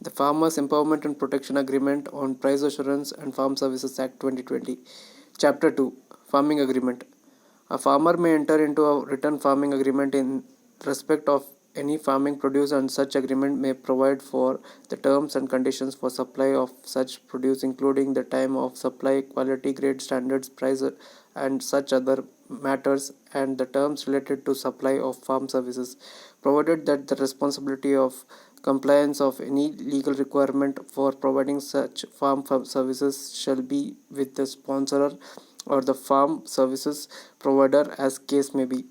The Farmers Empowerment and Protection Agreement on Price Assurance and Farm Services Act 2020. Chapter 2. Farming Agreement. A farmer may enter into a written farming agreement in respect of any farming produce, and such agreement may provide for the terms and conditions for supply of such produce, including the time of supply, quality, grade, standards, price, and such other matters, and the terms related to supply of farm services, provided that the responsibility of compliance of any legal requirement for providing such farm services shall be with the sponsor or the farm services provider, as case may be.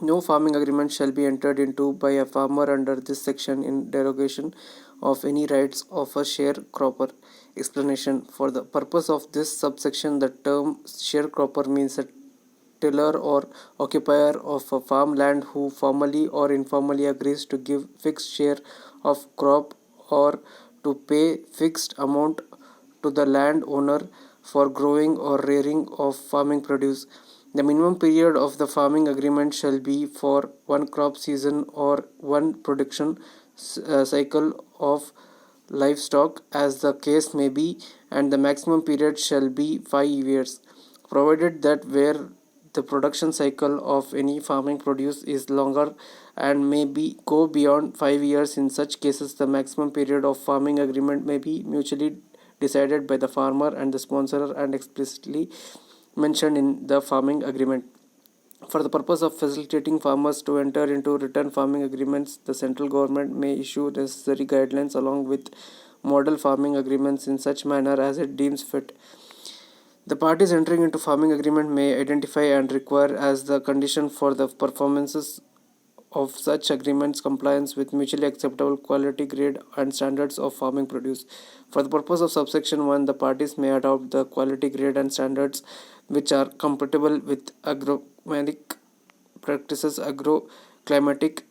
No farming agreement shall be entered into by a farmer under this section in derogation of any rights of a sharecropper. Explanation: for the purpose of this subsection, the term sharecropper means a tiller or occupier of a farmland who formally or informally agrees to give fixed share of crop or to pay fixed amount to the landowner for growing or rearing of farming produce. The minimum period of the farming agreement shall be for one crop season or one production cycle of livestock, as the case may be, and the maximum period shall be 5 years, provided that where the production cycle of any farming produce is longer and may be go beyond 5 years. In such cases, the maximum period of farming agreement may be mutually decided by the farmer and the sponsor and explicitly mentioned in the farming agreement. For the purpose of facilitating farmers to enter into written farming agreements, the central government may issue necessary guidelines along with model farming agreements in such manner as it deems fit. The parties entering into farming agreement may identify and require as the condition for the performances of such agreements compliance with mutually acceptable quality, grade, and standards of farming produce. For the purpose of subsection 1, the parties may adopt the quality, grade, and standards which are compatible with agronomic practices, agroclimatic,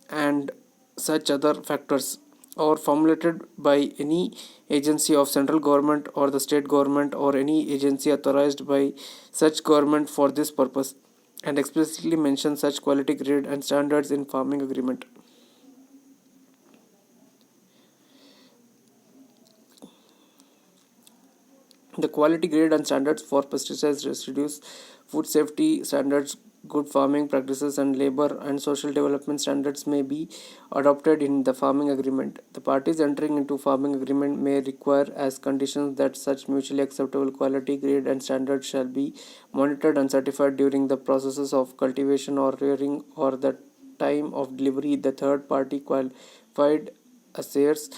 and such other factors, or formulated by any agency of central government or the state government or any agency authorized by such government for this purpose, and explicitly mention such quality, grade, and standards in farming agreement. The quality, grade, and standards for pesticides, residues, food safety standards, good farming practices, and labor and social development standards may be adopted in the farming agreement. The parties entering into farming agreement may require as conditions that such mutually acceptable quality, grade, and standards shall be monitored and certified during the processes of cultivation or rearing or the time of delivery. The third party qualified assessors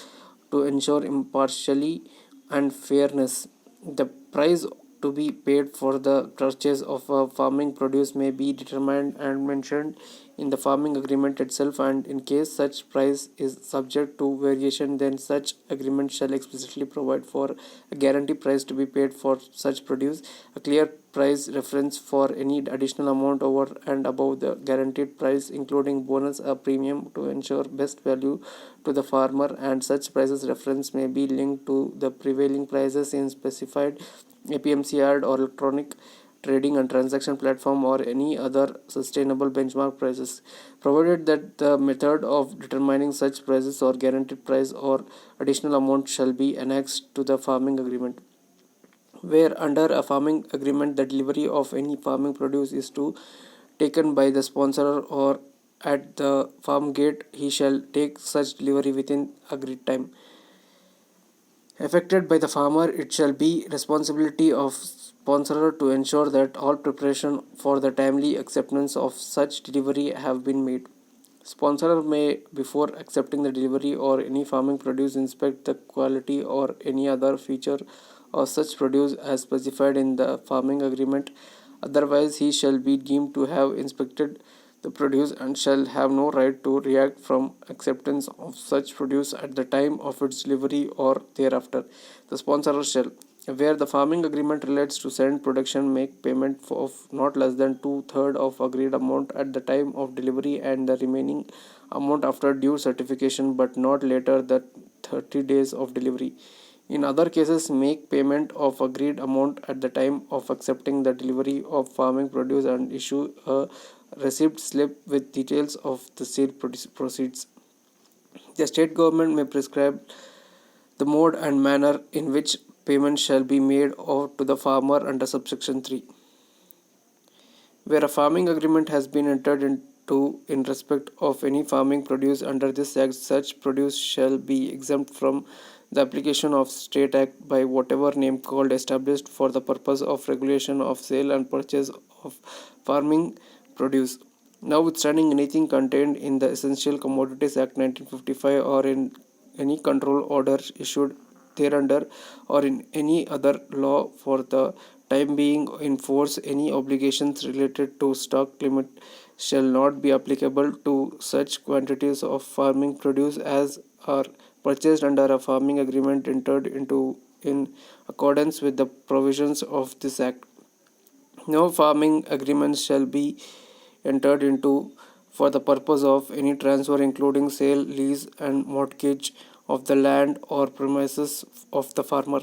to ensure impartiality and fairness. The price to be paid for the purchase of a farming produce may be determined and mentioned in the farming agreement itself, and in case such price is subject to variation, then such agreement shall explicitly provide for a guaranteed price to be paid for such produce, a clear price reference for any additional amount over and above the guaranteed price, including bonus or premium, to ensure best value to the farmer, and such prices reference may be linked to the prevailing prices in specified APMC yard or electronic trading and transaction platform or any other sustainable benchmark prices, provided that the method of determining such prices or guaranteed price or additional amount shall be annexed to the farming agreement. Where under a farming agreement the delivery of any farming produce is to taken by the sponsor or at the farm gate, he shall take such delivery within agreed time. Affected by the farmer, it shall be responsibility of sponsor to ensure that all preparation for the timely acceptance of such delivery have been made. Sponsor may, before accepting the delivery or any farming produce, inspect the quality or any other feature of such produce as specified in the farming agreement. Otherwise, he shall be deemed to have inspected the produce and shall have no right to react from acceptance of such produce at the time of its delivery or thereafter. The sponsor shall, where the farming agreement relates to send production, make payment of not less than two-thirds of agreed amount at the time of delivery and the remaining amount after due certification, but not later than 30 days of delivery. In other cases, make payment of agreed amount at the time of accepting the delivery of farming produce and issue a receipt slip with details of the sale proceeds. The state government may prescribe the mode and manner in which payment shall be made out to the farmer under subsection 3. Where a farming agreement has been entered into in respect of any farming produce under this act, such produce shall be exempt from the application of state act by whatever name called established for the purpose of regulation of sale and purchase of farming produce. Notwithstanding anything contained in the Essential Commodities Act 1955 or in any control order issued thereunder or in any other law for the time being in force, any obligations related to stock limit shall not be applicable to such quantities of farming produce as are purchased under a farming agreement entered into in accordance with the provisions of this act. No farming agreements shall be entered into for the purpose of any transfer including sale, lease and mortgage of the land or premises of the farmer.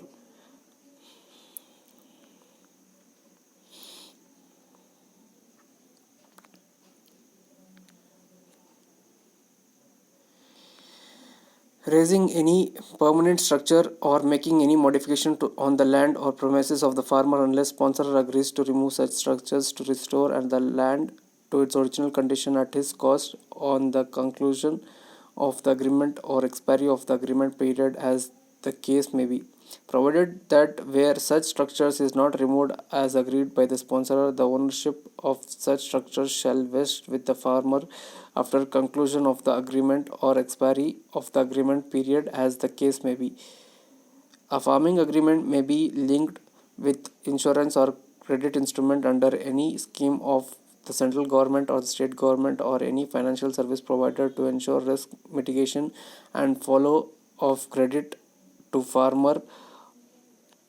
Raising any permanent structure or making any modification on the land or premises of the farmer unless sponsor agrees to remove such structures to restore and the land to its original condition at his cost on the conclusion of the agreement or expiry of the agreement period as the case may be, provided that where such structures is not removed as agreed by the sponsor, the ownership of such structures shall vest with the farmer after conclusion of the agreement or expiry of the agreement period as the case may be. A farming agreement may be linked with insurance or credit instrument under any scheme of the central government or the state government or any financial service provider to ensure risk mitigation and follow of credit to farmer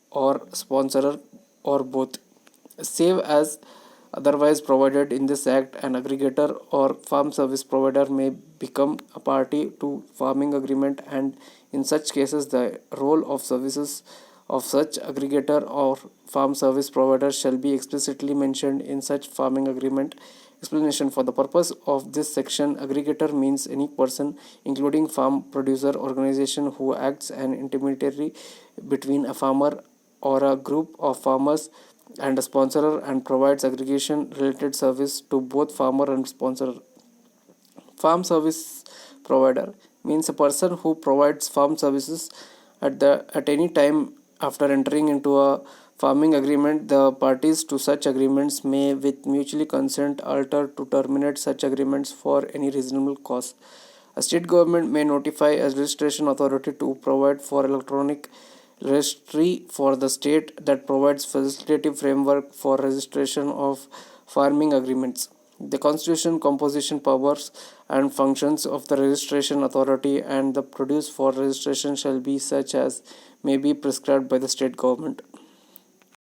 or sponsor or both, save as otherwise provided in this act. An aggregator or farm service provider may become a party to farming agreement, and in such cases the role of services of such aggregator or farm service provider shall be explicitly mentioned in such farming agreement. Explanation: for the purpose of this section, aggregator means any person, including farm producer organization, who acts an intermediary between a farmer or a group of farmers and a sponsor and provides aggregation related service to both farmer and sponsor. Farm service provider means a person who provides farm services at any time after entering into a farming agreement. The parties to such agreements may with mutually consent alter to terminate such agreements for any reasonable cause. A state government may notify a registration authority to provide for electronic registry for the state that provides facilitative framework for registration of farming agreements. The constitution, composition, powers and functions of the registration authority and the produce for registration shall be such as may be prescribed by the state government.